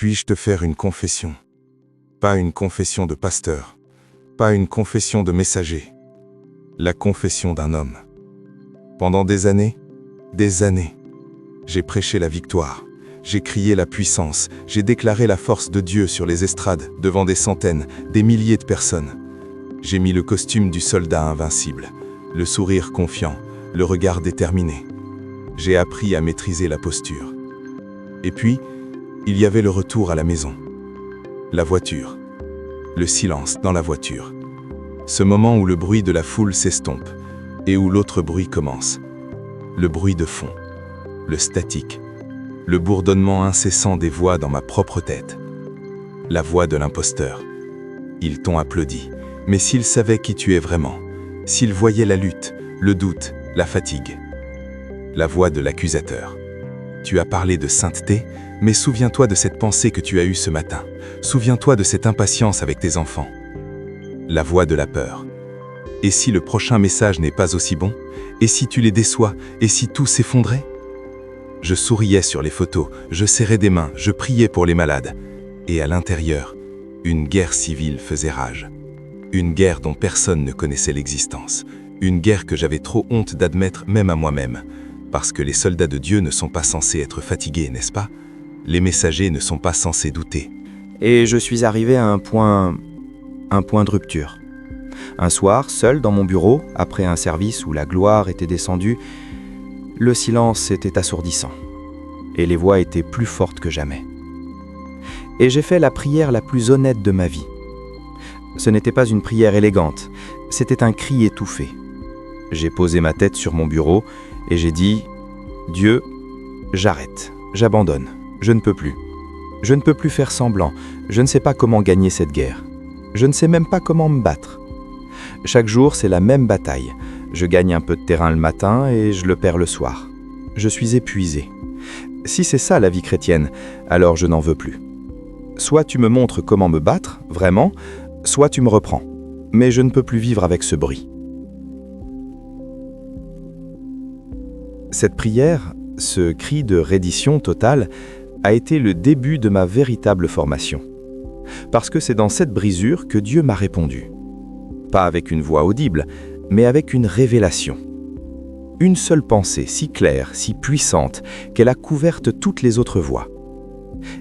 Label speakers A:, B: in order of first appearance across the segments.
A: Puis-je te faire une confession? Pas une confession de pasteur, pas une confession de messager, la confession d'un homme. Pendant des années, j'ai prêché la victoire, j'ai crié la puissance, j'ai déclaré la force de Dieu sur les estrades, devant des centaines, des milliers de personnes. J'ai mis le costume du soldat invincible, le sourire confiant, le regard déterminé. J'ai appris à maîtriser la posture. Et puis, il y avait le retour à la maison. La voiture. Le silence dans la voiture. Ce moment où le bruit de la foule s'estompe et où l'autre bruit commence. Le bruit de fond. Le statique. Le bourdonnement incessant des voix dans ma propre tête. La voix de l'imposteur. Ils t'ont applaudi, mais s'ils savaient qui tu es vraiment, s'ils voyaient la lutte, le doute, la fatigue. La voix de l'accusateur. Tu as parlé de sainteté, mais souviens-toi de cette pensée que tu as eue ce matin. Souviens-toi de cette impatience avec tes enfants. La voix de la peur. Et si le prochain message n'est pas aussi bon? Et si tu les déçois? Et si tout s'effondrait? Je souriais sur les photos, je serrais des mains, je priais pour les malades. Et à l'intérieur, une guerre civile faisait rage. Une guerre dont personne ne connaissait l'existence. Une guerre que j'avais trop honte d'admettre même à moi-même. Parce que les soldats de Dieu ne sont pas censés être fatigués, n'est-ce pas? Les messagers ne sont pas censés douter.
B: Et je suis arrivé à un point de rupture. Un soir, seul dans mon bureau, après un service où la gloire était descendue, le silence était assourdissant. Et les voix étaient plus fortes que jamais. Et j'ai fait la prière la plus honnête de ma vie. Ce n'était pas une prière élégante, c'était un cri étouffé. J'ai posé ma tête sur mon bureau et j'ai dit « Dieu, j'arrête, j'abandonne, je ne peux plus. Je ne peux plus faire semblant, je ne sais pas comment gagner cette guerre. Je ne sais même pas comment me battre. Chaque jour, c'est la même bataille. Je gagne un peu de terrain le matin et je le perds le soir. Je suis épuisé. Si c'est ça la vie chrétienne, alors je n'en veux plus. Soit tu me montres comment me battre, vraiment, soit tu me reprends. Mais je ne peux plus vivre avec ce bruit. » Cette prière, ce cri de reddition totale, a été le début de ma véritable formation. Parce que c'est dans cette brisure que Dieu m'a répondu. Pas avec une voix audible, mais avec une révélation. Une seule pensée, si claire, si puissante, qu'elle a couverte toutes les autres voix.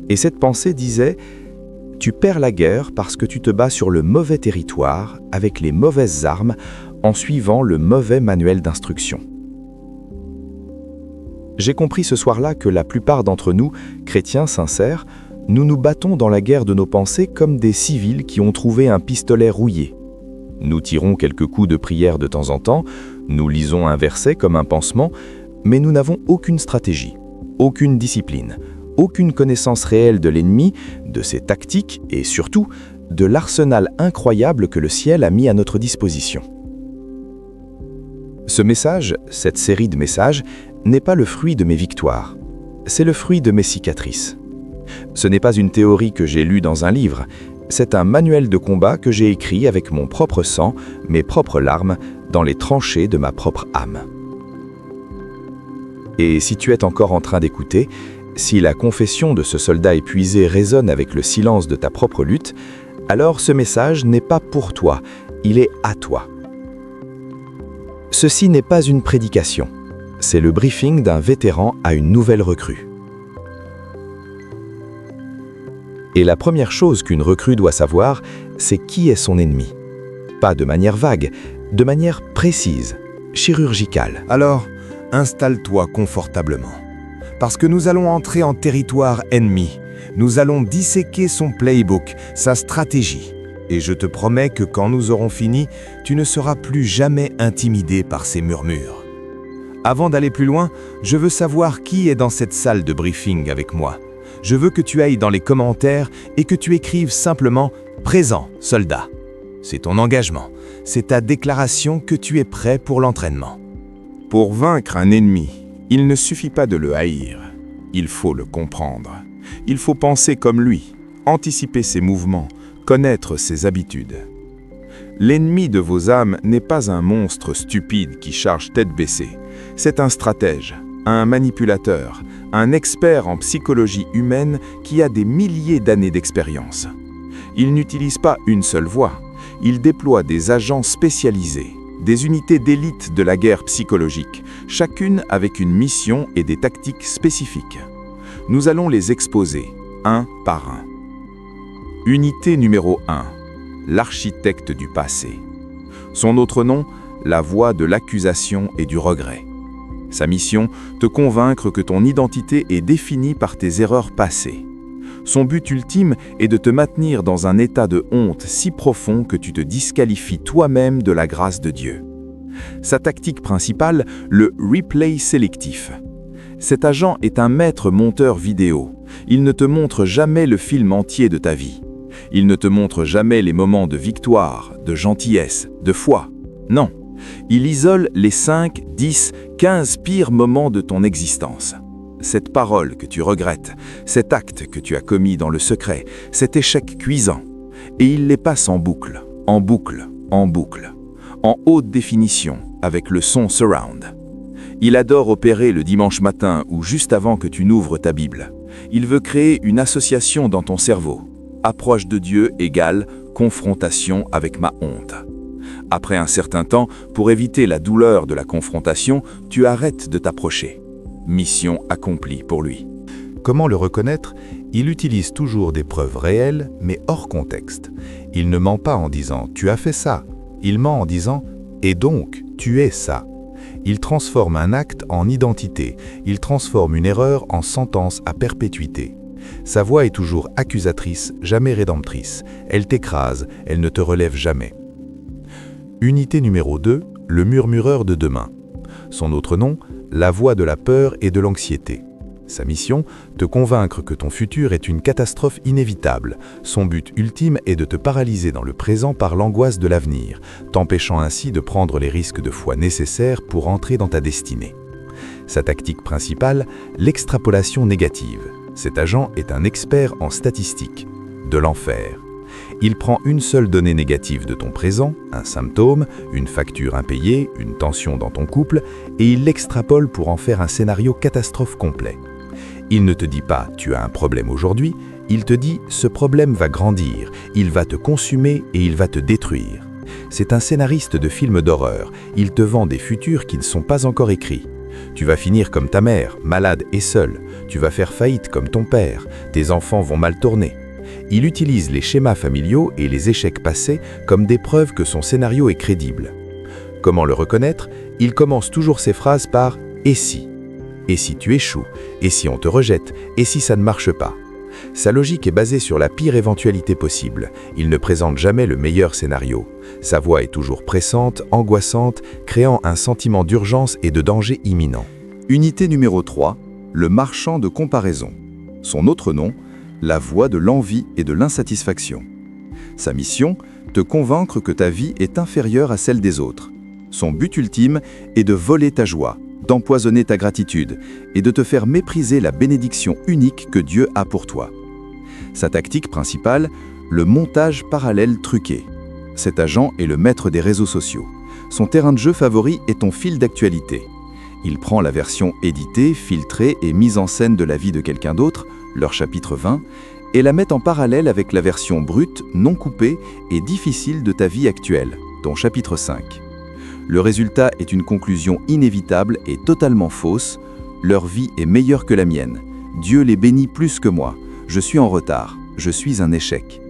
B: Et cette pensée disait « Tu perds la guerre parce que tu te bats sur le mauvais territoire, avec les mauvaises armes, en suivant le mauvais manuel d'instruction. » J'ai compris ce soir-là que la plupart d'entre nous, chrétiens sincères, nous nous battons dans la guerre de nos pensées comme des civils qui ont trouvé un pistolet rouillé. Nous tirons quelques coups de prière de temps en temps, nous lisons un verset comme un pansement, mais nous n'avons aucune stratégie, aucune discipline, aucune connaissance réelle de l'ennemi, de ses tactiques et surtout de l'arsenal incroyable que le ciel a mis à notre disposition. Ce message, cette série de messages, n'est pas le fruit de mes victoires, c'est le fruit de mes cicatrices. Ce n'est pas une théorie que j'ai lue dans un livre, c'est un manuel de combat que j'ai écrit avec mon propre sang, mes propres larmes, dans les tranchées de ma propre âme. Et si tu es encore en train d'écouter, si la confession de ce soldat épuisé résonne avec le silence de ta propre lutte, alors ce message n'est pas pour toi, il est à toi. Ceci n'est pas une prédication. C'est le briefing d'un vétéran à une nouvelle recrue. Et la première chose qu'une recrue doit savoir, c'est qui est son ennemi. Pas de manière vague, de manière précise, chirurgicale.
A: Alors, installe-toi confortablement. Parce que nous allons entrer en territoire ennemi. Nous allons disséquer son playbook, sa stratégie. Et je te promets que quand nous aurons fini, tu ne seras plus jamais intimidé par ces murmures. Avant d'aller plus loin, je veux savoir qui est dans cette salle de briefing avec moi. Je veux que tu ailles dans les commentaires et que tu écrives simplement « Présent, soldat ». C'est ton engagement, c'est ta déclaration que tu es prêt pour l'entraînement. Pour vaincre un ennemi, il ne suffit pas de le haïr, il faut le comprendre. Il faut penser comme lui, anticiper ses mouvements, connaître ses habitudes. L'ennemi de vos âmes n'est pas un monstre stupide qui charge tête baissée. C'est un stratège, un manipulateur, un expert en psychologie humaine qui a des milliers d'années d'expérience. Il n'utilise pas une seule voie, il déploie des agents spécialisés, des unités d'élite de la guerre psychologique, chacune avec une mission et des tactiques spécifiques. Nous allons les exposer, un par un. Unité numéro 1. L'architecte du passé. Son autre nom, la voix de l'accusation et du regret. Sa mission, te convaincre que ton identité est définie par tes erreurs passées. Son but ultime est de te maintenir dans un état de honte si profond que tu te disqualifies toi-même de la grâce de Dieu. Sa tactique principale, le replay sélectif. Cet agent est un maître monteur vidéo. Il ne te montre jamais le film entier de ta vie. Il ne te montre jamais les moments de victoire, de gentillesse, de foi. Non, il isole les 5, 10, 15 pires moments de ton existence. Cette parole que tu regrettes, cet acte que tu as commis dans le secret, cet échec cuisant. Et il les passe en boucle, en boucle, en boucle, en haute définition, avec le son surround. Il adore opérer le dimanche matin ou juste avant que tu n'ouvres ta Bible. Il veut créer une association dans ton cerveau. Approche de Dieu égale confrontation avec ma honte. Après un certain temps, pour éviter la douleur de la confrontation, tu arrêtes de t'approcher. Mission accomplie pour lui.
C: Comment le reconnaître? Il utilise toujours des preuves réelles, mais hors contexte. Il ne ment pas en disant « tu as fait ça ». Il ment en disant « et donc, tu es ça ». Il transforme un acte en identité. Il transforme une erreur en sentence à perpétuité. Sa voix est toujours accusatrice, jamais rédemptrice. Elle t'écrase, elle ne te relève jamais. Unité numéro 2, le murmureur de demain. Son autre nom, la voix de la peur et de l'anxiété. Sa mission, te convaincre que ton futur est une catastrophe inévitable. Son but ultime est de te paralyser dans le présent par l'angoisse de l'avenir, t'empêchant ainsi de prendre les risques de foi nécessaires pour entrer dans ta destinée. Sa tactique principale, l'extrapolation négative. Cet agent est un expert en statistiques, de l'enfer. Il prend une seule donnée négative de ton présent, un symptôme, une facture impayée, une tension dans ton couple, et il l'extrapole pour en faire un scénario catastrophe complet. Il ne te dit pas « tu as un problème aujourd'hui », il te dit « ce problème va grandir, il va te consumer et il va te détruire ». C'est un scénariste de films d'horreur, il te vend des futurs qui ne sont pas encore écrits. Tu vas finir comme ta mère, malade et seule. Tu vas faire faillite comme ton père. Tes enfants vont mal tourner. Il utilise les schémas familiaux et les échecs passés comme des preuves que son scénario est crédible. Comment le reconnaître? Il commence toujours ses phrases par « et si ?» Et si tu échoues? Et si on te rejette? Et si ça ne marche pas? Sa logique est basée sur la pire éventualité possible. Il ne présente jamais le meilleur scénario. Sa voix est toujours pressante, angoissante, créant un sentiment d'urgence et de danger imminent.
A: Unité numéro 3, le marchand de comparaison. Son autre nom, la voix de l'envie et de l'insatisfaction. Sa mission, te convaincre que ta vie est inférieure à celle des autres. Son but ultime est de voler ta joie, d'empoisonner ta gratitude et de te faire mépriser la bénédiction unique que Dieu a pour toi. Sa tactique principale, le montage parallèle truqué. Cet agent est le maître des réseaux sociaux. Son terrain de jeu favori est ton fil d'actualité. Il prend la version éditée, filtrée et mise en scène de la vie de quelqu'un d'autre, leur chapitre 20, et la met en parallèle avec la version brute, non coupée et difficile de ta vie actuelle, ton chapitre 5. Le résultat est une conclusion inévitable et totalement fausse. Leur vie est meilleure que la mienne. Dieu les bénit plus que moi. Je suis en retard. Je suis un échec.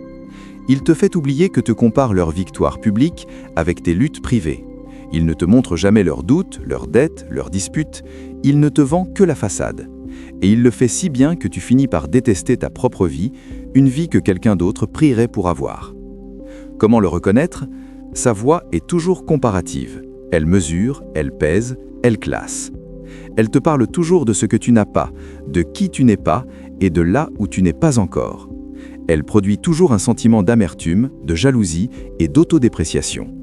A: Il te fait oublier que te comparent leurs victoires publiques avec tes luttes privées. Il ne te montre jamais leurs doutes, leurs dettes, leurs disputes. Il ne te vend que la façade. Et il le fait si bien que tu finis par détester ta propre vie, une vie que quelqu'un d'autre prierait pour avoir. Comment le reconnaître? Sa voix est toujours comparative. Elle mesure, elle pèse, elle classe. Elle te parle toujours de ce que tu n'as pas, de qui tu n'es pas et de là où tu n'es pas encore. Elle produit toujours un sentiment d'amertume, de jalousie et d'autodépréciation.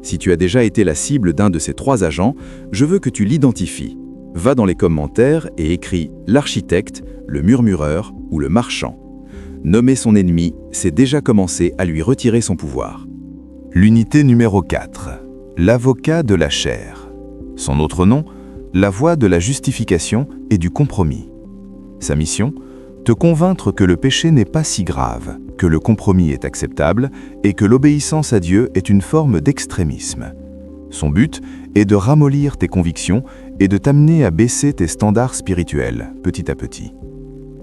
A: Si tu as déjà été la cible d'un de ces trois agents, je veux que tu l'identifies. Va dans les commentaires et écris « l'architecte », le murmureur ou le marchand. Nommer son ennemi, c'est déjà commencer à lui retirer son pouvoir.
C: L'unité numéro 4, l'avocat de la chair. Son autre nom, la voie de la justification et du compromis. Sa mission, te convaincre que le péché n'est pas si grave, que le compromis est acceptable et que l'obéissance à Dieu est une forme d'extrémisme. Son but est de ramollir tes convictions et de t'amener à baisser tes standards spirituels petit à petit.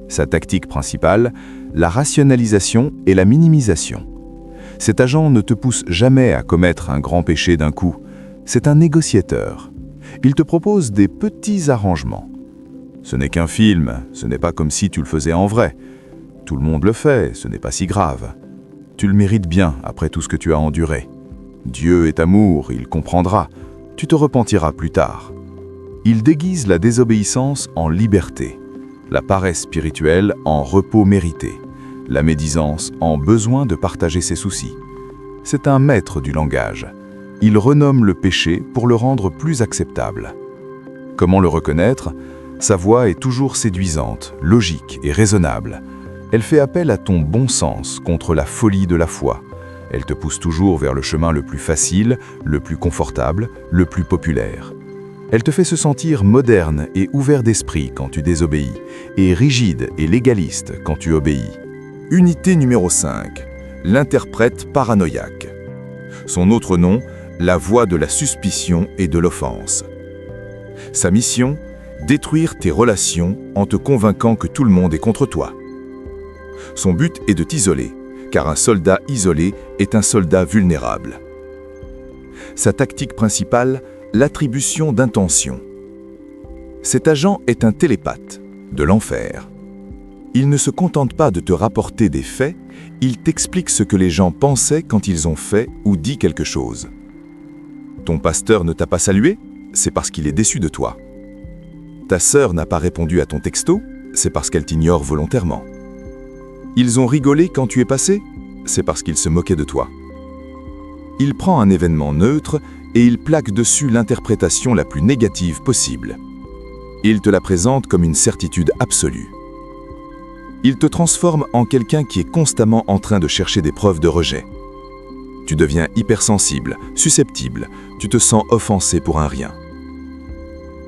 C: Sa tactique principale, la rationalisation et la minimisation. Cet agent ne te pousse jamais à commettre un grand péché d'un coup. C'est un négociateur. Il te propose des petits arrangements. Ce n'est qu'un film, ce n'est pas comme si tu le faisais en vrai. Tout le monde le fait, ce n'est pas si grave. Tu le mérites bien après tout ce que tu as enduré. Dieu est amour, il comprendra. Tu te repentiras plus tard. Il déguise la désobéissance en liberté, la paresse spirituelle en repos mérité, la médisance en besoin de partager ses soucis. C'est un maître du langage. Il renomme le péché pour le rendre plus acceptable. Comment le reconnaître ? Sa voix est toujours séduisante, logique et raisonnable. Elle fait appel à ton bon sens contre la folie de la foi. Elle te pousse toujours vers le chemin le plus facile, le plus confortable, le plus populaire. Elle te fait se sentir moderne et ouvert d'esprit quand tu désobéis, et rigide et légaliste quand tu obéis. Unité numéro 5. L'interprète paranoïaque. Son autre nom, la voix de la suspicion et de l'offense. Sa mission, détruire tes relations en te convainquant que tout le monde est contre toi. Son but est de t'isoler, car un soldat isolé est un soldat vulnérable. Sa tactique principale, l'attribution d'intentions. Cet agent est un télépathe, de l'enfer. Il ne se contente pas de te rapporter des faits, il t'explique ce que les gens pensaient quand ils ont fait ou dit quelque chose. Ton pasteur ne t'a pas salué, c'est parce qu'il est déçu de toi. Ta sœur n'a pas répondu à ton texto, c'est parce qu'elle t'ignore volontairement. Ils ont rigolé quand tu es passé, c'est parce qu'ils se moquaient de toi. Il prend un événement neutre et il plaque dessus l'interprétation la plus négative possible. Il te la présente comme une certitude absolue. Il te transforme en quelqu'un qui est constamment en train de chercher des preuves de rejet. Tu deviens hypersensible, susceptible, tu te sens offensé pour un rien.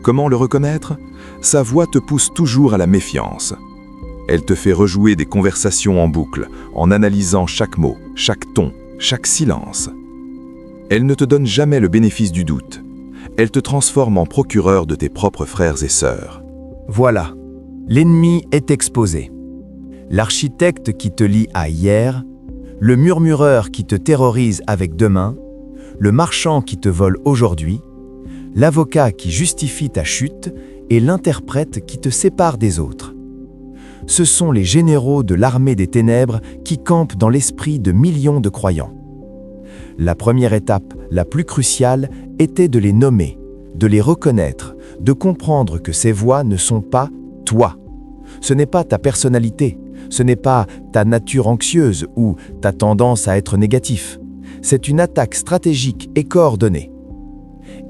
C: Comment le reconnaître ? Sa voix te pousse toujours à la méfiance. Elle te fait rejouer des conversations en boucle, en analysant chaque mot, chaque ton, chaque silence. Elle ne te donne jamais le bénéfice du doute. Elle te transforme en procureur de tes propres frères et sœurs.
D: Voilà, l'ennemi est exposé. L'architecte qui te lie à hier, le murmureur qui te terrorise avec demain, le marchand qui te vole aujourd'hui, l'avocat qui justifie ta chute et l'interprète qui te sépare des autres. Ce sont les généraux de l'armée des ténèbres qui campent dans l'esprit de millions de croyants. La première étape, la plus cruciale, était de les nommer, de les reconnaître, de comprendre que ces voix ne sont pas toi. Ce n'est pas ta personnalité, ce n'est pas ta nature anxieuse ou ta tendance à être négatif. C'est une attaque stratégique et coordonnée.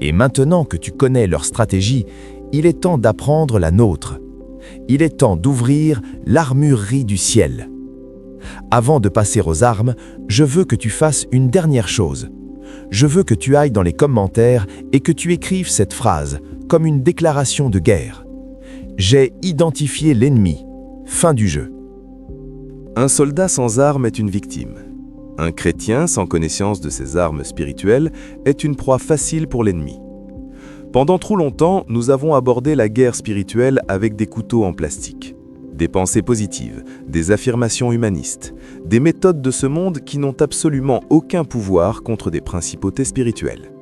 D: Et maintenant que tu connais leur stratégie, il est temps d'apprendre la nôtre. Il est temps d'ouvrir l'armurerie du ciel. Avant de passer aux armes, je veux que tu fasses une dernière chose. Je veux que tu ailles dans les commentaires et que tu écrives cette phrase comme une déclaration de guerre. J'ai identifié l'ennemi. Fin du jeu.
A: Un soldat sans armes est une victime. Un chrétien sans connaissance de ses armes spirituelles est une proie facile pour l'ennemi. Pendant trop longtemps, nous avons abordé la guerre spirituelle avec des couteaux en plastique, des pensées positives, des affirmations humanistes, des méthodes de ce monde qui n'ont absolument aucun pouvoir contre des principautés spirituelles.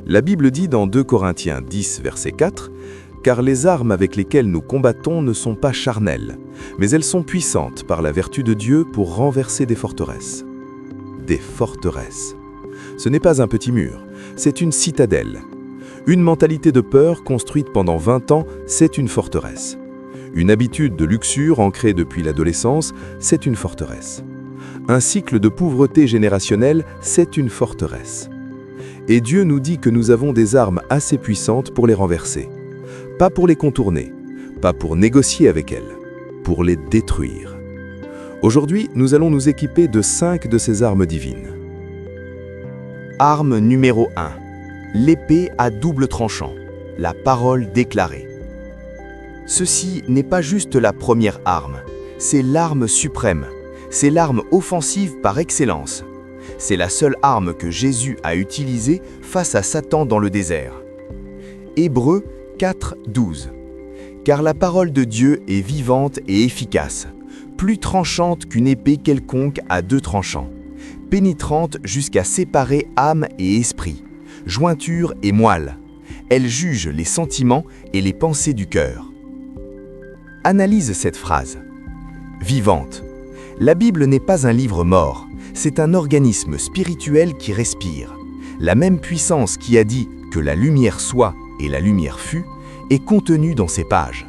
A: La Bible dit dans 2 Corinthiens 10, verset 4, « Car les armes avec lesquelles nous combattons ne sont pas charnelles, mais elles sont puissantes par la vertu de Dieu pour renverser des forteresses. » Des forteresses. Ce n'est pas un petit mur, c'est une citadelle. Une mentalité de peur construite pendant 20 ans, c'est une forteresse. Une habitude de luxure ancrée depuis l'adolescence, c'est une forteresse. Un cycle de pauvreté générationnelle, c'est une forteresse. Et Dieu nous dit que nous avons des armes assez puissantes pour les renverser. Pas pour les contourner, pas pour négocier avec elles, pour les détruire. Aujourd'hui, nous allons nous équiper de 5 de ces armes divines.
B: Arme numéro 1. L'épée à double tranchant. la parole déclarée. Ceci n'est pas juste la première arme, c'est l'arme suprême, c'est l'arme offensive par excellence. C'est la seule arme que Jésus a utilisée face à Satan dans le désert. Hébreux 4, 12. Car la parole de Dieu est vivante et efficace, plus tranchante qu'une épée quelconque à 2 tranchants, pénétrante jusqu'à séparer âme et esprit, jointure et moelle. Elle juge les sentiments et les pensées du cœur. Analyse cette phrase. Vivante. La Bible n'est pas un livre mort, c'est un organisme spirituel qui respire. La même puissance qui a dit que la lumière soit et la lumière fut est contenue dans ces pages.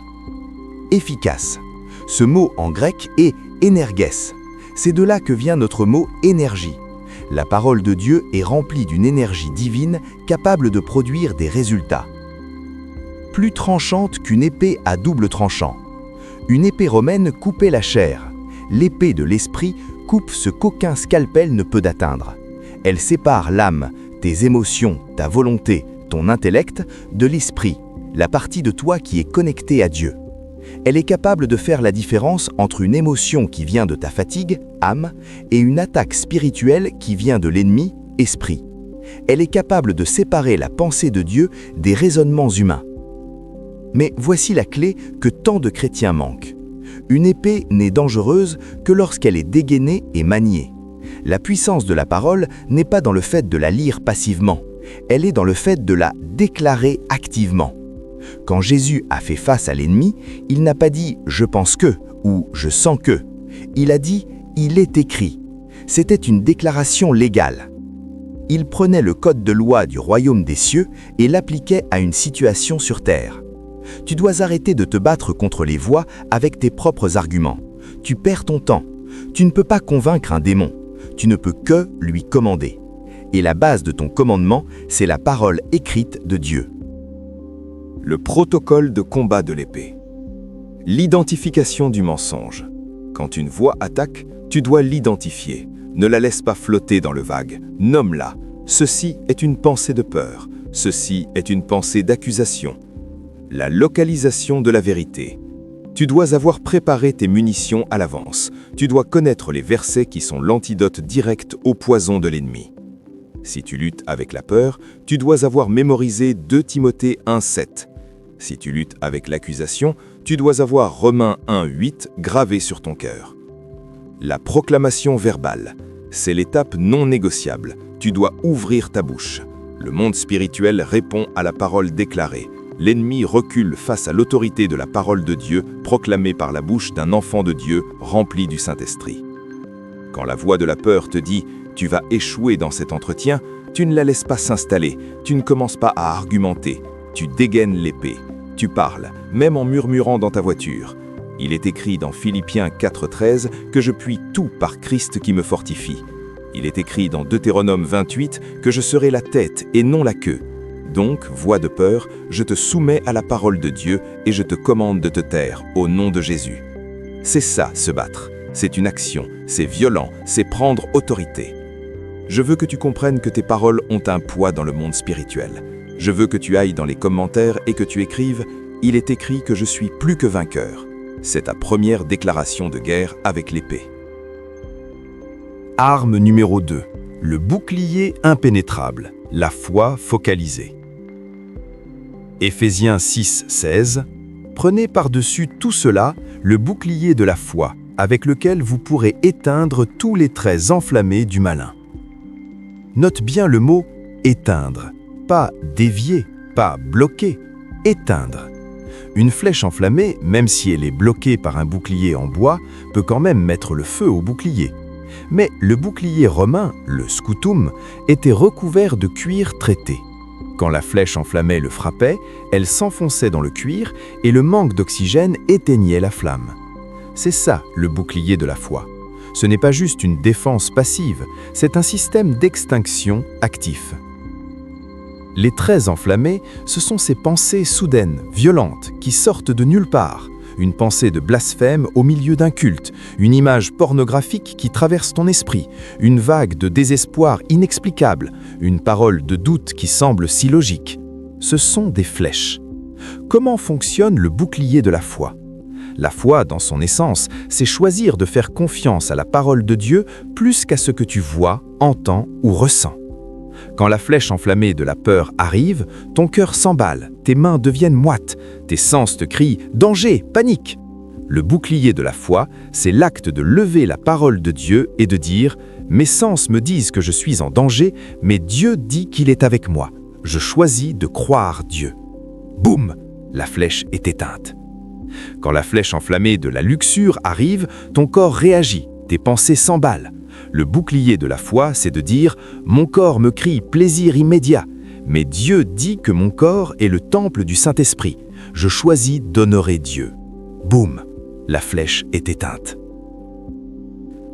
B: Efficace. Ce mot en grec est énergès. C'est de là que vient notre mot énergie. La parole de Dieu est remplie d'une énergie divine capable de produire des résultats. Plus tranchante qu'une épée à double tranchant. Une épée romaine coupait la chair. L'épée de l'esprit coupe ce qu'aucun scalpel ne peut atteindre. Elle sépare l'âme, tes émotions, ta volonté, ton intellect, de l'esprit, la partie de toi qui est connectée à Dieu. Elle est capable de faire la différence entre une émotion qui vient de ta fatigue, âme, et une attaque spirituelle qui vient de l'ennemi, esprit. Elle est capable de séparer la pensée de Dieu des raisonnements humains. Mais voici la clé que tant de chrétiens manquent. Une épée n'est dangereuse que lorsqu'elle est dégainée et maniée. La puissance de la parole n'est pas dans le fait de la lire passivement, elle est dans le fait de la déclarer activement. Quand Jésus a fait face à l'ennemi, il n'a pas dit « je pense que » ou « je sens que ». Il a dit « il est écrit ». C'était une déclaration légale. Il prenait le code de loi du royaume des cieux et l'appliquait à une situation sur terre. Tu dois arrêter de te battre contre les voix avec tes propres arguments. Tu perds ton temps. Tu ne peux pas convaincre un démon. Tu ne peux que lui commander. Et la base de ton commandement, c'est la parole écrite de Dieu.
A: Le protocole de combat de l'épée. L'identification du mensonge. Quand une voix attaque, tu dois l'identifier. Ne la laisse pas flotter dans le vague. Nomme-la. Ceci est une pensée de peur. Ceci est une pensée d'accusation. La localisation de la vérité. Tu dois avoir préparé tes munitions à l'avance. Tu dois connaître les versets qui sont l'antidote direct au poison de l'ennemi. Si tu luttes avec la peur, tu dois avoir mémorisé 2 Timothée 1,7. Si tu luttes avec l'accusation, tu dois avoir Romains 1,8 gravé sur ton cœur. La proclamation verbale, c'est l'étape non négociable. Tu dois ouvrir ta bouche. Le monde spirituel répond à la parole déclarée. L'ennemi recule face à l'autorité de la parole de Dieu proclamée par la bouche d'un enfant de Dieu rempli du Saint-Esprit. Quand la voix de la peur te dit « tu vas échouer dans cet entretien », tu ne la laisses pas s'installer, tu ne commences pas à argumenter, tu dégaines l'épée, tu parles, même en murmurant dans ta voiture. Il est écrit dans Philippiens 4,13 que je puis tout par Christ qui me fortifie. Il est écrit dans Deutéronome 28 que je serai la tête et non la queue. Donc, voix de peur, je te soumets à la parole de Dieu et je te commande de te taire au nom de Jésus. C'est ça, se battre. C'est une action, c'est violent, c'est prendre autorité. Je veux que tu comprennes que tes paroles ont un poids dans le monde spirituel. Je veux que tu ailles dans les commentaires et que tu écrives « Il est écrit que je suis plus que vainqueur ». C'est ta première déclaration de guerre avec l'épée.
C: Arme numéro 2. Le bouclier impénétrable, la foi focalisée. Éphésiens 6, 16. Prenez par-dessus tout cela le bouclier de la foi, avec lequel vous pourrez éteindre tous les traits enflammés du malin. Note bien le mot « éteindre », pas « dévier », pas « bloquer », éteindre. Une flèche enflammée, même si elle est bloquée par un bouclier en bois, peut quand même mettre le feu au bouclier. Mais le bouclier romain, le scutum, était recouvert de cuir traité. Quand la flèche enflammée le frappait, elle s'enfonçait dans le cuir et le manque d'oxygène éteignait la flamme. C'est ça le bouclier de la foi. Ce n'est pas juste une défense passive, c'est un système d'extinction actif. Les traits enflammés, ce sont ces pensées soudaines, violentes, qui sortent de nulle part. Une pensée de blasphème au milieu d'un culte, une image pornographique qui traverse ton esprit, une vague de désespoir inexplicable, une parole de doute qui semble si logique.
D: ce sont des flèches. Comment fonctionne le bouclier de la foi ? La foi, dans son essence, c'est choisir de faire confiance à la parole de Dieu plus qu'à ce que tu vois, entends ou ressens. Quand la flèche enflammée de la peur arrive, ton cœur s'emballe, tes mains deviennent moites, tes sens te crient « danger, panique ». Le bouclier de la foi, c'est l'acte de lever la parole de Dieu et de dire « mes sens me disent que je suis en danger, mais Dieu dit qu'il est avec moi. Je choisis de croire Dieu. » Boum, la flèche est éteinte. Quand la flèche enflammée de la luxure arrive, ton corps réagit, tes pensées s'emballent. Le bouclier de la foi, c'est de dire « mon corps me crie plaisir immédiat, mais Dieu dit que mon corps est le temple du Saint-Esprit. Je choisis d'honorer Dieu. » Boum, la flèche est éteinte.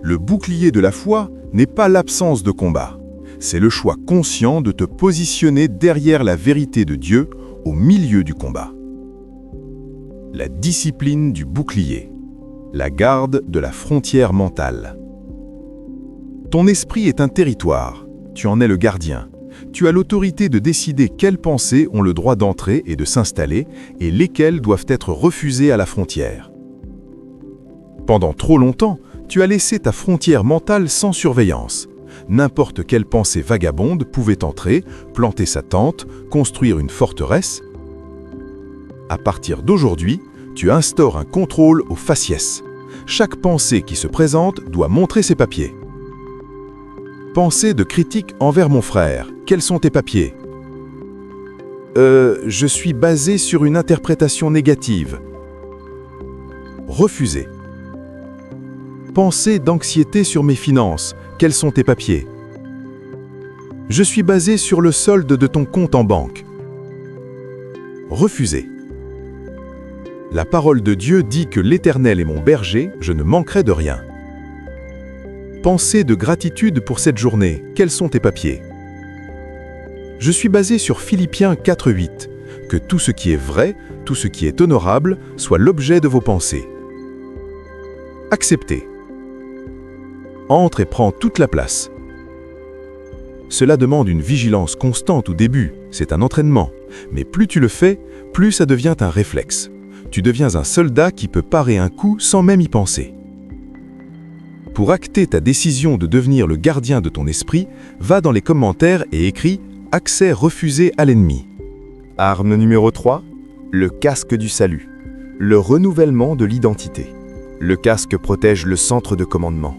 A: Le bouclier de la foi n'est pas l'absence de combat. C'est le choix conscient de te positionner derrière la vérité de Dieu au milieu du combat. La discipline du bouclier. La garde de la frontière mentale. Ton esprit est un territoire. Tu en es le gardien. Tu as l'autorité de décider quelles pensées ont le droit d'entrer et de s'installer et lesquelles doivent être refusées à la frontière. Pendant trop longtemps, tu as laissé ta frontière mentale sans surveillance. N'importe quelle pensée vagabonde pouvait entrer, planter sa tente, construire une forteresse. À partir d'aujourd'hui, tu instaures un contrôle au faciès. Chaque pensée qui se présente doit montrer ses papiers. Pensée de critique envers mon frère. Quels sont tes papiers ? Je suis basé sur une interprétation négative. Refusé. Pensée d'anxiété sur mes finances. Quels sont tes papiers ? Je suis basé sur le solde de ton compte en banque. Refusé. La parole de Dieu dit que l'Éternel est mon berger, je ne manquerai de rien. Pensée de gratitude pour cette journée. Quels sont tes papiers ? Je suis basé sur Philippiens 4:8. Que tout ce qui est vrai, tout ce qui est honorable, soit l'objet de vos pensées. Accepté. Entre et prends toute la place. Cela demande une vigilance constante au début, c'est un entraînement. Mais plus tu le fais, plus ça devient un réflexe. Tu deviens un soldat qui peut parer un coup sans même y penser. Pour acter ta décision de devenir le gardien de ton esprit, va dans les commentaires et écris « Accès refusé à l'ennemi ».
B: Arme numéro 3, le casque du salut. Le renouvellement de l'identité. Le casque protège le centre de commandement.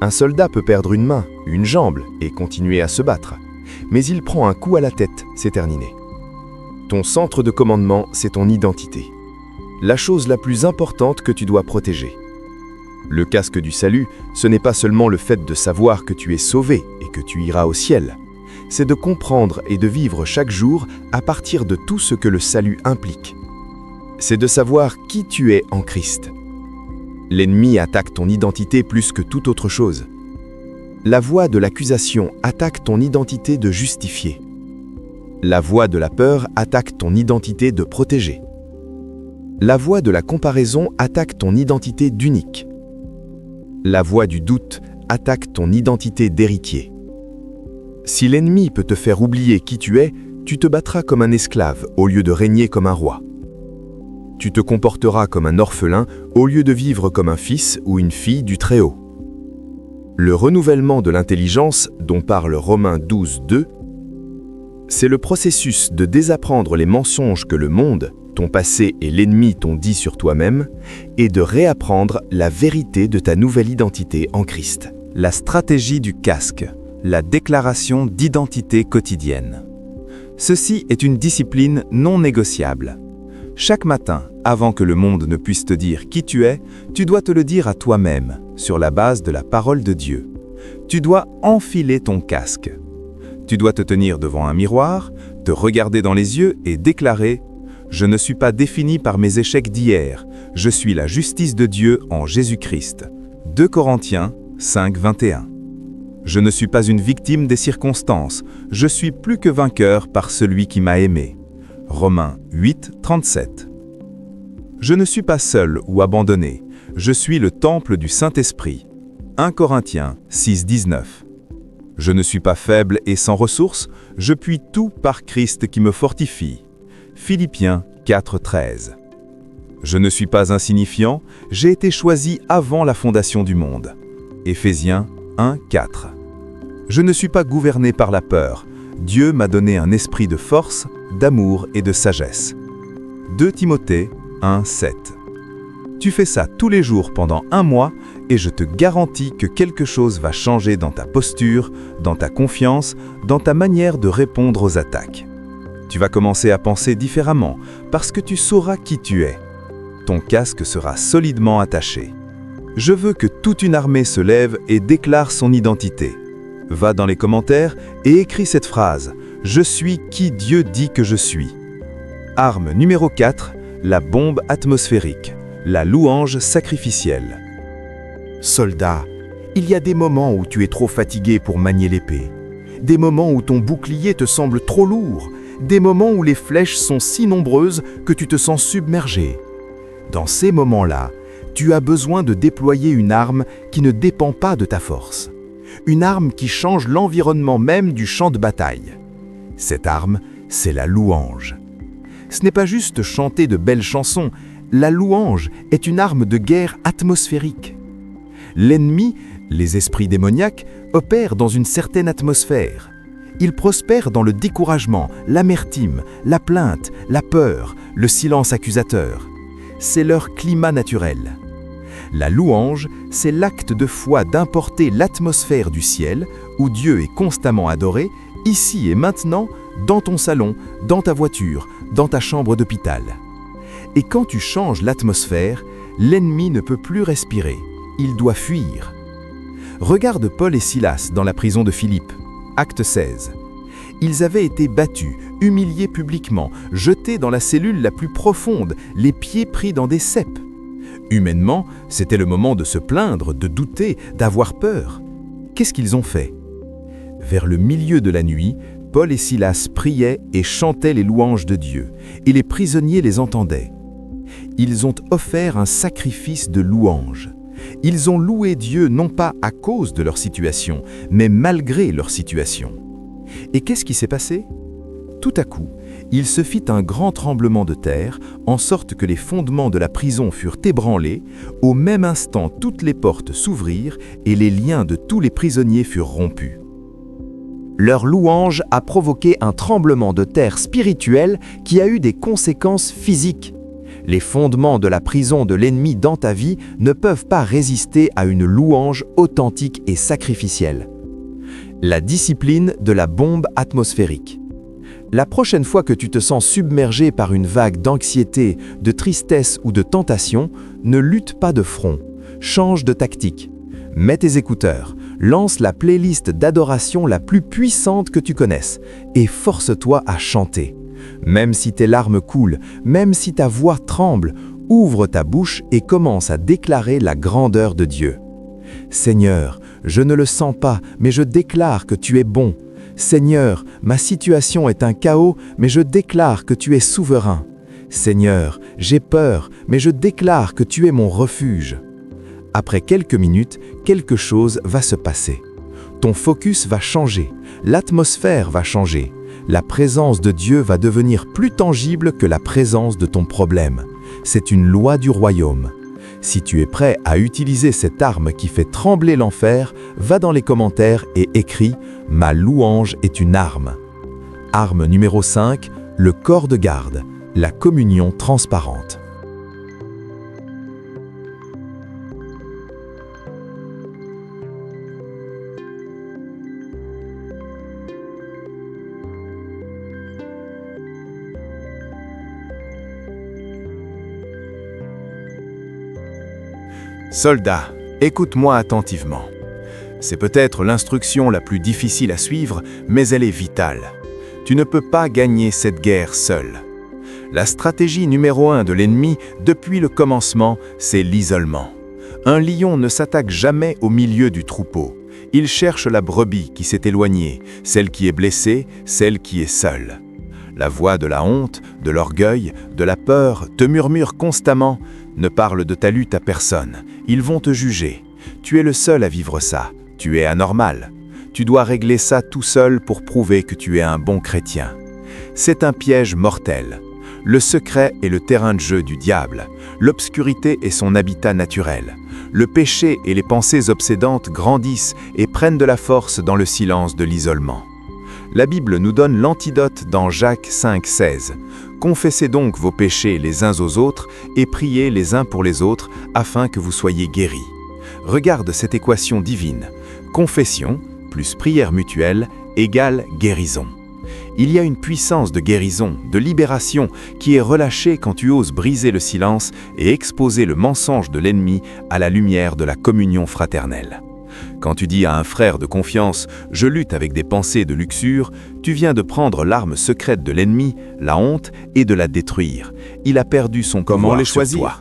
B: Un soldat peut perdre une main, une jambe et continuer à se battre. Mais il prend un coup à la tête, c'est terminé. Ton centre de commandement, c'est ton identité. La chose la plus importante que tu dois protéger. Le casque du salut, ce n'est pas seulement le fait de savoir que tu es sauvé et que tu iras au ciel. C'est de comprendre et de vivre chaque jour à partir de tout ce que le salut implique. C'est de savoir qui tu es en Christ. L'ennemi attaque ton identité plus que toute autre chose. La voix de l'accusation attaque ton identité de justifié. La voix de la peur attaque ton identité de protégé. La voix de la comparaison attaque ton identité d'unique. La voix du doute attaque ton identité d'héritier. Si l'ennemi peut te faire oublier qui tu es, tu te battras comme un esclave au lieu de régner comme un roi. Tu te comporteras comme un orphelin au lieu de vivre comme un fils ou une fille du Très-Haut. Le renouvellement de l'intelligence dont parle Romains 12:2, c'est le processus de désapprendre les mensonges que le monde, ton passé et l'ennemi t'ont dit sur toi-même, et de réapprendre la vérité de ta nouvelle identité en Christ.
E: La stratégie du casque, la déclaration d'identité quotidienne. Ceci est une discipline non négociable. Chaque matin, avant que le monde ne puisse te dire qui tu es, tu dois te le dire à toi-même, sur la base de la parole de Dieu. Tu dois enfiler ton casque. Tu dois te tenir devant un miroir, te regarder dans les yeux et déclarer « Je ne suis pas défini par mes échecs d'hier, je suis la justice de Dieu en Jésus-Christ. » 2 Corinthiens 5:21. Je ne suis pas une victime des circonstances, je suis plus que vainqueur par celui qui m'a aimé. Romains 8:37. Je ne suis pas seul ou abandonné, je suis le temple du Saint-Esprit. 1 Corinthiens 6:19. Je ne suis pas faible et sans ressources, je puis tout par Christ qui me fortifie. Philippiens 4,13. Je ne suis pas insignifiant, j'ai été choisi avant la fondation du monde. Éphésiens 1,4. Je ne suis pas gouverné par la peur. Dieu m'a donné un esprit de force, d'amour et de sagesse. 2 Timothée 1,7. Tu fais ça tous les jours pendant 1 mois et je te garantis que quelque chose va changer dans ta posture, dans ta confiance, dans ta manière de répondre aux attaques. Tu vas commencer à penser différemment parce que tu sauras qui tu es. Ton casque sera solidement attaché. Je veux que toute une armée se lève et déclare son identité. Va dans les commentaires et écris cette phrase « Je suis qui Dieu dit que je suis ». Arme numéro 4, la bombe atmosphérique, la louange sacrificielle.
F: Soldat, il y a des moments où tu es trop fatigué pour manier l'épée, des moments où ton bouclier te semble trop lourd, des moments où les flèches sont si nombreuses que tu te sens submergé. Dans ces moments-là, tu as besoin de déployer une arme qui ne dépend pas de ta force. Une arme qui change l'environnement même du champ de bataille. Cette arme, c'est la louange. Ce n'est pas juste chanter de belles chansons, la louange est une arme de guerre atmosphérique. L'ennemi, les esprits démoniaques, opèrent dans une certaine atmosphère. Ils prospèrent dans le découragement, l'amertume, la plainte, la peur, le silence accusateur. C'est leur climat naturel. La louange, c'est l'acte de foi d'importer l'atmosphère du ciel, où Dieu est constamment adoré, ici et maintenant, dans ton salon, dans ta voiture, dans ta chambre d'hôpital. Et quand tu changes l'atmosphère, l'ennemi ne peut plus respirer, il doit fuir. Regarde Paul et Silas dans la prison de Philippe, acte 16. Ils avaient été battus, humiliés publiquement, jetés dans la cellule la plus profonde, les pieds pris dans des ceps. Humainement, c'était le moment de se plaindre, de douter, d'avoir peur. Qu'est-ce qu'ils ont fait? Vers le milieu de la nuit, Paul et Silas priaient et chantaient les louanges de Dieu, et les prisonniers les entendaient. Ils ont offert un sacrifice de louange. Ils ont loué Dieu non pas à cause de leur situation, mais malgré leur situation. Et qu'est-ce qui s'est passé? Tout à coup, il se fit un grand tremblement de terre, en sorte que les fondements de la prison furent ébranlés. Au même instant, toutes les portes s'ouvrirent et les liens de tous les prisonniers furent rompus.
B: Leur louange a provoqué un tremblement de terre spirituel qui a eu des conséquences physiques. Les fondements de la prison de l'ennemi dans ta vie ne peuvent pas résister à une louange authentique et sacrificielle. La discipline de la bombe atmosphérique. La prochaine fois que tu te sens submergé par une vague d'anxiété, de tristesse ou de tentation, ne lutte pas de front, change de tactique. Mets tes écouteurs, lance la playlist d'adoration la plus puissante que tu connaisses et force-toi à chanter. Même si tes larmes coulent, même si ta voix tremble, ouvre ta bouche et commence à déclarer la grandeur de Dieu. Seigneur, je ne le sens pas, mais je déclare que tu es bon. Seigneur, ma situation est un chaos, mais je déclare que tu es souverain. Seigneur, j'ai peur, mais je déclare que tu es mon refuge. Après quelques minutes, quelque chose va se passer. Ton focus va changer, l'atmosphère va changer. La présence de Dieu va devenir plus tangible que la présence de ton problème. C'est une loi du royaume. Si tu es prêt à utiliser cette arme qui fait trembler l'enfer, va dans les commentaires et écris « Ma louange est une arme ». Arme numéro 5, le corps de garde, la communion transparente.
F: Soldat, écoute-moi attentivement. C'est peut-être l'instruction la plus difficile à suivre, mais elle est vitale. Tu ne peux pas gagner cette guerre seul. La stratégie numéro 1 de l'ennemi, depuis le commencement, c'est l'isolement. Un lion ne s'attaque jamais au milieu du troupeau. Il cherche la brebis qui s'est éloignée, celle qui est blessée, celle qui est seule. La voix de la honte, de l'orgueil, de la peur te murmure constamment « Ne parle de ta lutte à personne, ils vont te juger. Tu es le seul à vivre ça, tu es anormal.
E: Tu dois régler ça tout seul pour prouver que tu es un bon chrétien. C'est un piège mortel. Le secret est le terrain de jeu du diable. L'obscurité est son habitat naturel. Le péché et les pensées obsédantes grandissent et prennent de la force dans le silence de l'isolement. La Bible nous donne l'antidote dans Jacques 5,16. Confessez donc vos péchés les uns aux autres et priez les uns pour les autres afin que vous soyez guéris. Regarde cette équation divine. Confession plus prière mutuelle égale guérison. Il y a une puissance de guérison, de libération qui est relâchée quand tu oses briser le silence et exposer le mensonge de l'ennemi à la lumière de la communion fraternelle. Quand tu dis à un frère de confiance « Je lutte avec des pensées de luxure », tu viens de prendre l'arme secrète de l'ennemi, la honte, et de la détruire. Il a perdu son pouvoir
A: les
E: sur
A: choisir?
E: toi.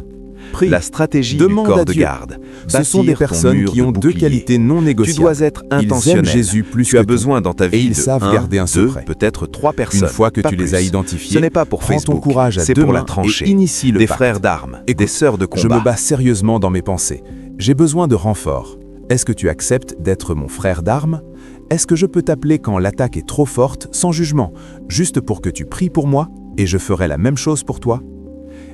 A: Prie,
E: La stratégie
A: demande
E: du corps
A: à
E: de
A: Dieu.
E: garde.
A: Ce sont des
E: Bâtir ton
A: personnes
E: mur
A: qui ont
E: de
A: deux
E: bouclier.
A: qualités non
E: Tu
A: négociables.
E: dois être
A: Ils
E: intentionnel.
A: aiment Jésus plus
E: Tu as
A: que tout.
E: besoin dans ta vie
A: Et ils
E: de
A: savent
E: 1,
A: garder un
E: 2,
A: secret.
E: peut-être 3 personnes.
A: Une fois que
E: pas
A: tu les as
E: plus.
A: identifiés,
E: Ce n'est pas pour
A: prends
E: Facebook.
A: ton courage à
E: c'est
A: deux
E: pour la
A: mains
E: tranchée.
A: et initie le
E: Des
A: pacte.
E: frères d'armes,
A: Écoute,
E: des sœurs de combat.
A: Je me bats sérieusement dans mes pensées. J'ai besoin de renfort. Est-ce que tu acceptes d'être mon frère d'armes? Est-ce que je peux t'appeler quand l'attaque est trop forte, sans jugement, juste pour que tu pries pour moi, et je ferai la même chose pour toi?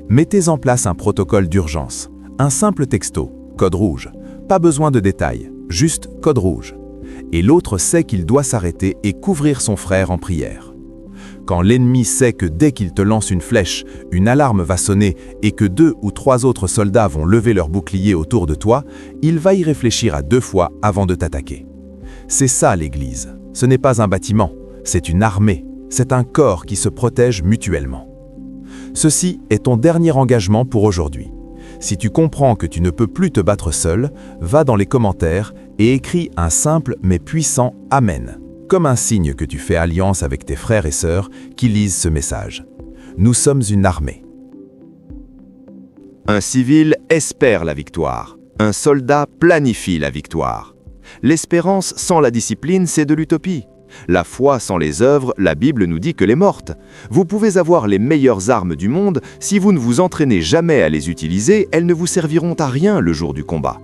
A: Mettez en place un protocole d'urgence. Un simple texto, code rouge. Pas besoin de détails, juste code rouge. Et l'autre sait qu'il doit s'arrêter et couvrir son frère en prière. Quand l'ennemi sait que dès qu'il te lance une flèche, une alarme va sonner et que 2 ou 3 autres soldats vont lever leur bouclier autour de toi, il va y réfléchir à 2 fois avant de t'attaquer. C'est ça l'Église. Ce n'est pas un bâtiment, c'est une armée, c'est un corps qui se protège mutuellement. Ceci est ton dernier engagement pour aujourd'hui. Si tu comprends que tu ne peux plus te battre seul, va dans les commentaires et écris un simple mais puissant « Amen », comme un signe que tu fais alliance avec tes frères et sœurs qui lisent ce message. Nous sommes une armée.
E: Un civil espère la victoire. Un soldat planifie la victoire. L'espérance sans la discipline, c'est de l'utopie. La foi sans les œuvres, la Bible nous dit qu'elle est morte. Vous pouvez avoir les meilleures armes du monde, si vous ne vous entraînez jamais à les utiliser, elles ne vous serviront à rien le jour du combat.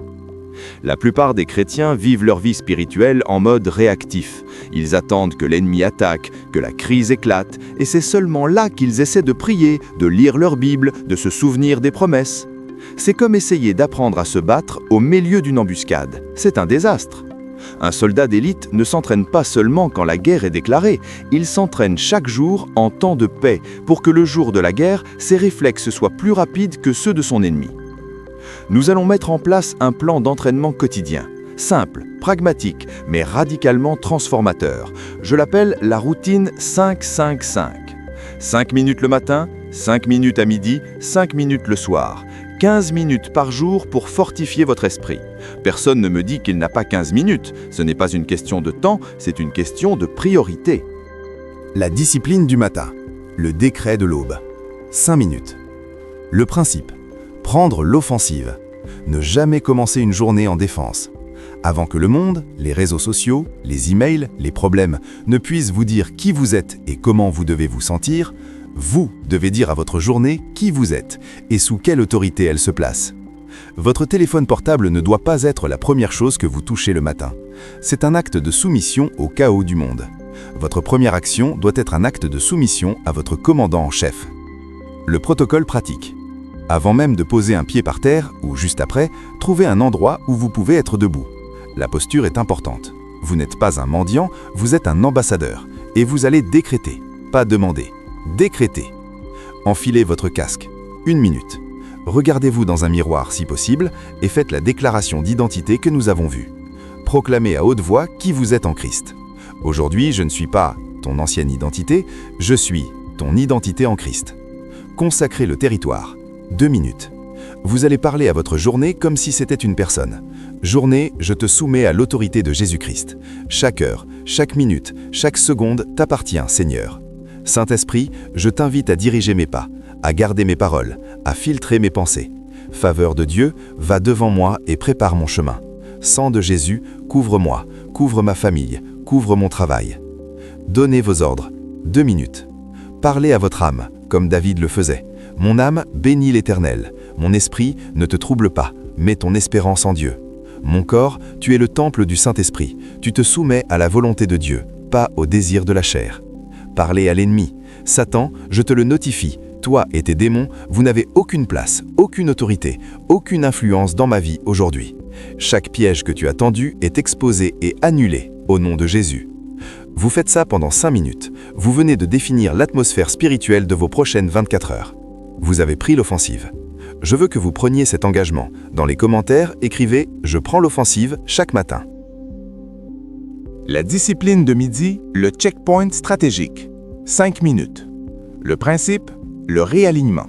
E: La plupart des chrétiens vivent leur vie spirituelle en mode réactif. Ils attendent que l'ennemi attaque, que la crise éclate, et c'est seulement là qu'ils essaient de prier, de lire leur Bible, de se souvenir des promesses. C'est comme essayer d'apprendre à se battre au milieu d'une embuscade. C'est un désastre. Un soldat d'élite ne s'entraîne pas seulement quand la guerre est déclarée, il s'entraîne chaque jour en temps de paix pour que le jour de la guerre, ses réflexes soient plus rapides que ceux de son ennemi. Nous allons mettre en place un plan d'entraînement quotidien, simple, pragmatique, mais radicalement transformateur. Je l'appelle la routine 5-5-5. 5 minutes le matin, 5 minutes à midi, 5 minutes le soir. 15 minutes par jour pour fortifier votre esprit. Personne ne me dit qu'il n'a pas 15 minutes. Ce n'est pas une question de temps, c'est une question de priorité.
F: La discipline du matin. Le décret de l'aube. 5 minutes. Le principe. Prendre l'offensive. Ne jamais commencer une journée en défense. Avant que le monde, les réseaux sociaux, les emails, les problèmes ne puissent vous dire qui vous êtes et comment vous devez vous sentir, vous devez dire à votre journée qui vous êtes et sous quelle autorité elle se place. Votre téléphone portable ne doit pas être la première chose que vous touchez le matin. C'est un acte de soumission au chaos du monde. Votre première action doit être un acte de soumission à votre commandant en chef. Le protocole pratique. Avant même de poser un pied par terre, ou juste après, trouvez un endroit où vous pouvez être debout. La posture est importante. Vous n'êtes pas un mendiant, vous êtes un ambassadeur. Et vous allez décréter, pas demander. Décrétez. Enfilez votre casque. 1 minute. Regardez-vous dans un miroir si possible et faites la déclaration d'identité que nous avons vue. Proclamez à haute voix qui vous êtes en Christ. Aujourd'hui, je ne suis pas ton ancienne identité, je suis ton identité en Christ. Consacrez le territoire. 2 minutes. Vous allez parler à votre journée comme si c'était une personne. Journée, je te soumets à l'autorité de Jésus-Christ. Chaque heure, chaque minute, chaque seconde t'appartient, Seigneur. Saint-Esprit, je t'invite à diriger mes pas, à garder mes paroles, à filtrer mes pensées. Faveur de Dieu, va devant moi et prépare mon chemin. Sang de Jésus, couvre-moi, couvre ma famille, couvre mon travail. Donnez vos ordres. 2 minutes. Parlez à votre âme, comme David le faisait. Mon âme bénit l'Éternel. Mon esprit ne te trouble pas, mets ton espérance en Dieu. Mon corps, tu es le temple du Saint-Esprit. Tu te soumets à la volonté de Dieu, pas au désir de la chair. Parlez à l'ennemi. Satan, je te le notifie. Toi et tes démons, vous n'avez aucune place, aucune autorité, aucune influence dans ma vie aujourd'hui. Chaque piège que tu as tendu est exposé et annulé au nom de Jésus. Vous faites ça pendant 5 minutes. Vous venez de définir l'atmosphère spirituelle de vos prochaines 24 heures. Vous avez pris l'offensive. Je veux que vous preniez cet engagement. Dans les commentaires, écrivez « Je prends l'offensive » chaque matin.
A: La discipline de midi, le checkpoint stratégique. 5 minutes. Le principe, le réalignement.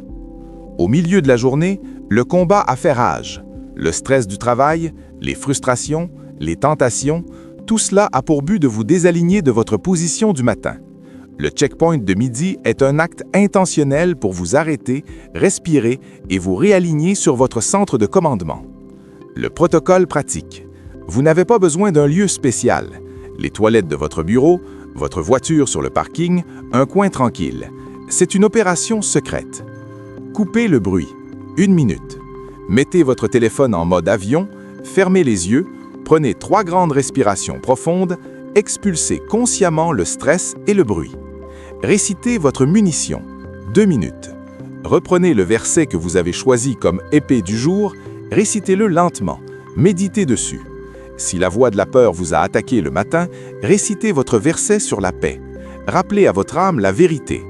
A: Au milieu de la journée, le combat a fait rage. Le stress du travail, les frustrations, les tentations, tout cela a pour but de vous désaligner de votre position du matin. Le checkpoint de midi est un acte intentionnel pour vous arrêter, respirer et vous réaligner sur votre centre de commandement. Le protocole pratique. Vous n'avez pas besoin d'un lieu spécial. Les toilettes de votre bureau, votre voiture sur le parking, un coin tranquille. C'est une opération secrète. Coupez le bruit. 1 minute. Mettez votre téléphone en mode avion, fermez les yeux, prenez 3 grandes respirations profondes, expulsez consciemment le stress et le bruit. Récitez votre munition. 2 minutes. Reprenez le verset que vous avez choisi comme épée du jour, récitez-le lentement, méditez dessus. Si la voix de la peur vous a attaqué le matin, récitez votre verset sur la paix. Rappelez à votre âme la vérité.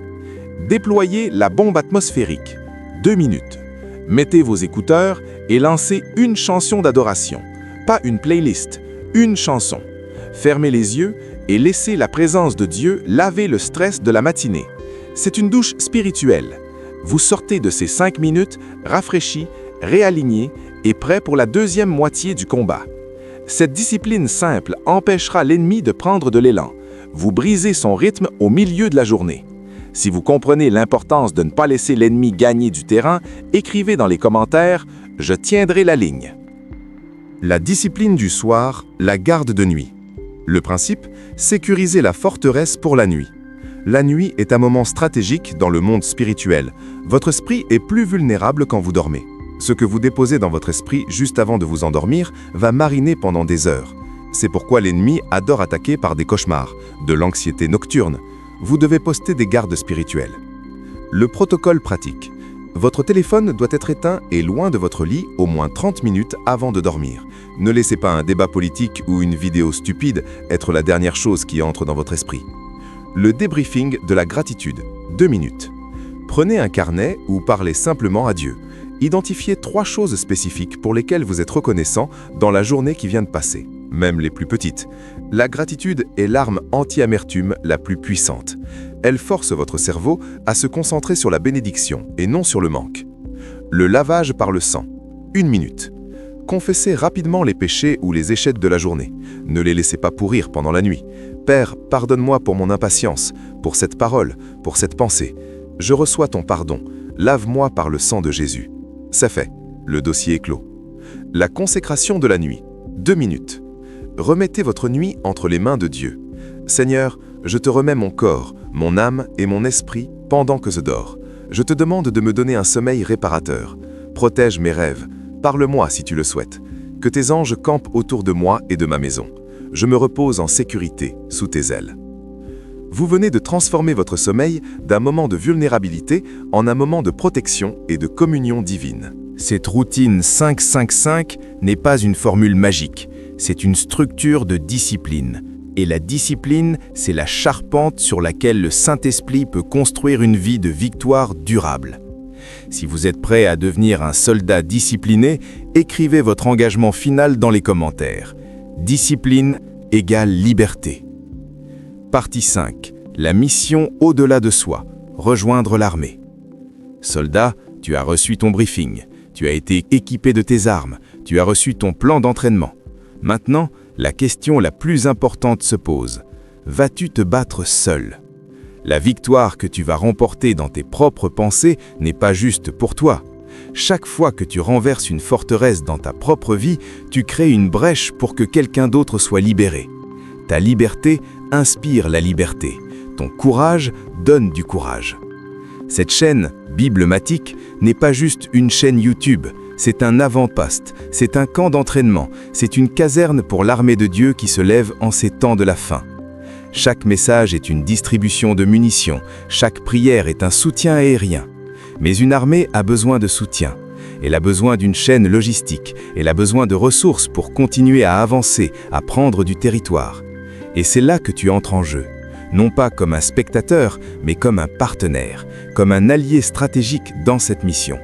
A: Déployez la bombe atmosphérique. 2 minutes. Mettez vos écouteurs et lancez une chanson d'adoration. Pas une playlist, une chanson. Fermez les yeux et laissez la présence de Dieu laver le stress de la matinée. C'est une douche spirituelle. Vous sortez de ces 5 minutes rafraîchis, réalignés et prêts pour la deuxième moitié du combat. Cette discipline simple empêchera l'ennemi de prendre de l'élan. Vous brisez son rythme au milieu de la journée. Si vous comprenez l'importance de ne pas laisser l'ennemi gagner du terrain, écrivez dans les commentaires « Je tiendrai la ligne ». La discipline du soir, la garde de nuit. Le principe, sécuriser la forteresse pour la nuit. La nuit est un moment stratégique dans le monde spirituel. Votre esprit est plus vulnérable quand vous dormez. Ce que vous déposez dans votre esprit juste avant de vous endormir va mariner pendant des heures. C'est pourquoi l'ennemi adore attaquer par des cauchemars, de l'anxiété nocturne. Vous devez poster des gardes spirituels. Le protocole pratique. Votre téléphone doit être éteint et loin de votre lit au moins 30 minutes avant de dormir. Ne laissez pas un débat politique ou une vidéo stupide être la dernière chose qui entre dans votre esprit. Le débriefing de la gratitude. 2 minutes. Prenez un carnet ou parlez simplement à Dieu. Identifiez 3 choses spécifiques pour lesquelles vous êtes reconnaissant dans la journée qui vient de passer, même les plus petites. La gratitude est l'arme anti-amertume la plus puissante. Elle force votre cerveau à se concentrer sur la bénédiction et non sur le manque. Le lavage par le sang. 1 minute. Confessez rapidement les péchés ou les échecs de la journée. Ne les laissez pas pourrir pendant la nuit. Père, pardonne-moi pour mon impatience, pour cette parole, pour cette pensée. Je reçois ton pardon. Lave-moi par le sang de Jésus. C'est fait. Le dossier est clos. La consécration de la nuit. 2 minutes. Remettez votre nuit entre les mains de Dieu. Seigneur, je te remets mon corps, mon âme et mon esprit pendant que je dors. Je te demande de me donner un sommeil réparateur. Protège mes rêves. Parle-moi si tu le souhaites. Que tes anges campent autour de moi et de ma maison. Je me repose en sécurité sous tes ailes. Vous venez de transformer votre sommeil d'un moment de vulnérabilité en un moment de protection et de communion divine.
D: Cette routine 5-5-5 n'est pas une formule magique, c'est une structure de discipline. Et la discipline, c'est la charpente sur laquelle le Saint-Esprit peut construire une vie de victoire durable. Si vous êtes prêt à devenir un soldat discipliné, écrivez votre engagement final dans les commentaires. Discipline égale liberté. Partie 5. La mission au-delà de soi. Rejoindre l'armée. Soldat, tu as reçu ton briefing. Tu as été équipé de tes armes. Tu as reçu ton plan d'entraînement. Maintenant, la question la plus importante se pose. Vas-tu te battre seul ? La victoire que tu vas remporter dans tes propres pensées n'est pas juste pour toi. Chaque fois que tu renverses une forteresse dans ta propre vie, tu crées une brèche pour que quelqu'un d'autre soit libéré. Ta liberté inspire la liberté. Ton courage donne du courage. Cette chaîne, Biblematique, n'est pas juste une chaîne YouTube,
E: C'est un avant-poste, c'est un camp d'entraînement, c'est une caserne pour l'armée de Dieu qui se lève en ces temps de la fin. Chaque message est une distribution de munitions, chaque prière est un soutien aérien. Mais une armée a besoin de soutien. Elle a besoin d'une chaîne logistique, elle a besoin de ressources pour continuer à avancer, à prendre du territoire. Et c'est là que tu entres en jeu. Non pas comme un spectateur, mais comme un partenaire, comme un allié stratégique dans cette mission.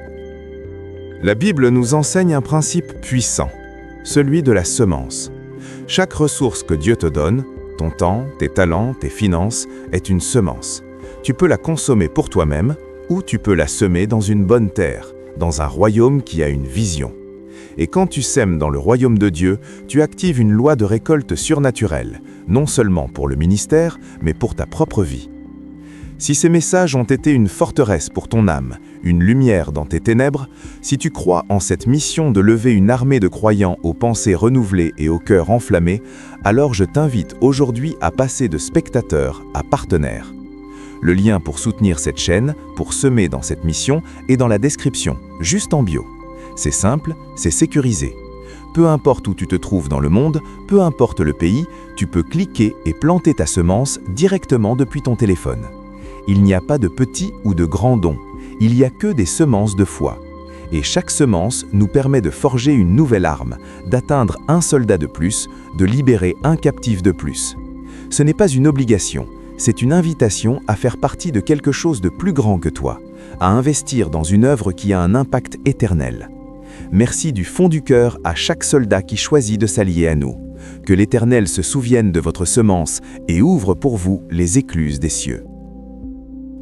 A: La Bible nous enseigne un principe puissant, celui de la semence. Chaque ressource que Dieu te donne, ton temps, tes talents, tes finances, est une semence. Tu peux la consommer pour toi-même ou tu peux la semer dans une bonne terre, dans un royaume qui a une vision. Et quand tu sèmes dans le royaume de Dieu, tu actives une loi de récolte surnaturelle, non seulement pour le ministère, mais pour ta propre vie. Si ces messages ont été une forteresse pour ton âme, une lumière dans tes ténèbres, si tu crois en cette mission de lever une armée de croyants aux pensées renouvelées et au cœur enflammé, alors je t'invite aujourd'hui à passer de spectateur à partenaire. Le lien pour soutenir cette chaîne, pour semer dans cette mission, est dans la description, juste en bio. C'est simple, c'est sécurisé. Peu importe où tu te trouves dans le monde, peu importe le pays, tu peux cliquer et planter ta semence directement depuis ton téléphone. Il n'y a pas de petits ou de grands dons, il n'y a que des semences de foi. Et chaque semence nous permet de forger une nouvelle arme, d'atteindre un soldat de plus, de libérer un captif de plus. Ce n'est pas une obligation, c'est une invitation à faire partie de quelque chose de plus grand que toi, à investir dans une œuvre qui a un impact éternel. Merci du fond du cœur à chaque soldat qui choisit de s'allier à nous. Que l'Éternel se souvienne de votre semence et ouvre pour vous les écluses des cieux.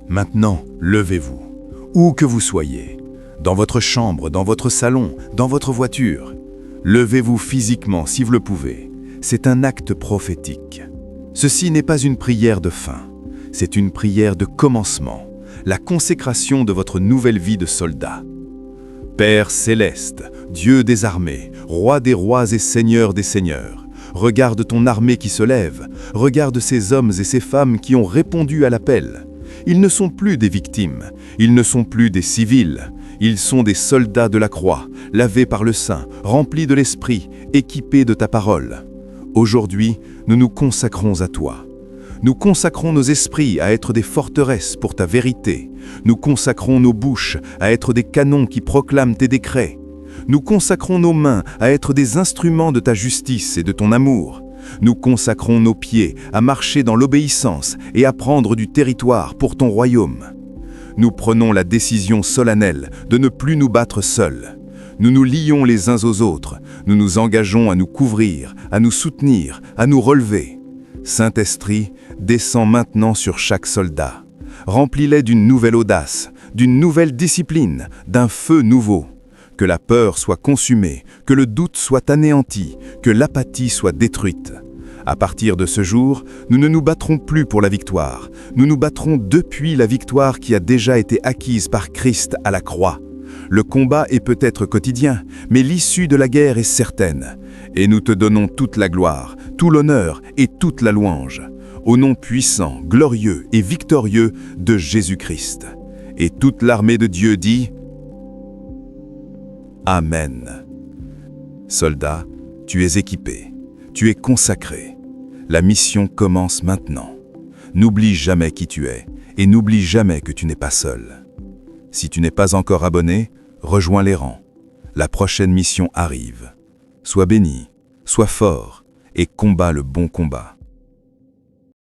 C: Maintenant, levez-vous, où que vous soyez, dans votre chambre, dans votre salon, dans votre voiture. Levez-vous physiquement si vous le pouvez. C'est un acte prophétique. Ceci n'est pas une prière de fin, c'est une prière de commencement, la consécration de votre nouvelle vie de soldat. Père céleste, Dieu des armées, roi des rois et seigneur des seigneurs, regarde ton armée qui se lève, regarde ces hommes et ces femmes qui ont répondu à l'appel. Ils ne sont plus des victimes, ils ne sont plus des civils, ils sont des soldats de la croix, lavés par le Saint, remplis de l'Esprit, équipés de ta parole. Aujourd'hui, nous nous consacrons à toi. Nous consacrons nos esprits à être des forteresses pour ta vérité. Nous consacrons nos bouches à être des canons qui proclament tes décrets. Nous consacrons nos mains à être des instruments de ta justice et de ton amour. Nous consacrons nos pieds à marcher dans l'obéissance et à prendre du territoire pour ton royaume. Nous prenons la décision solennelle de ne plus nous battre seuls. Nous nous lions les uns aux autres, nous nous engageons à nous couvrir, à nous soutenir, à nous relever. Saint-Esprit, descends maintenant sur chaque soldat. Remplis-les d'une nouvelle audace, d'une nouvelle discipline, d'un feu nouveau. Que la peur soit consumée, que le doute soit anéanti, que l'apathie soit détruite. À partir de ce jour, nous ne nous battrons plus pour la victoire. Nous nous battrons depuis la victoire qui a déjà été acquise par Christ à la croix. Le combat est peut-être quotidien, mais l'issue de la guerre est certaine. Et nous te donnons toute la gloire, tout l'honneur et toute la louange. Au nom puissant, glorieux et victorieux de Jésus-Christ. Et toute l'armée de Dieu dit Amen. Soldat, tu es équipé, tu es consacré. La mission commence maintenant. N'oublie jamais qui tu es et n'oublie jamais que tu n'es pas seul. Si tu n'es pas encore abonné, rejoins les rangs. La prochaine mission arrive. Sois béni, sois fort et combat le bon combat.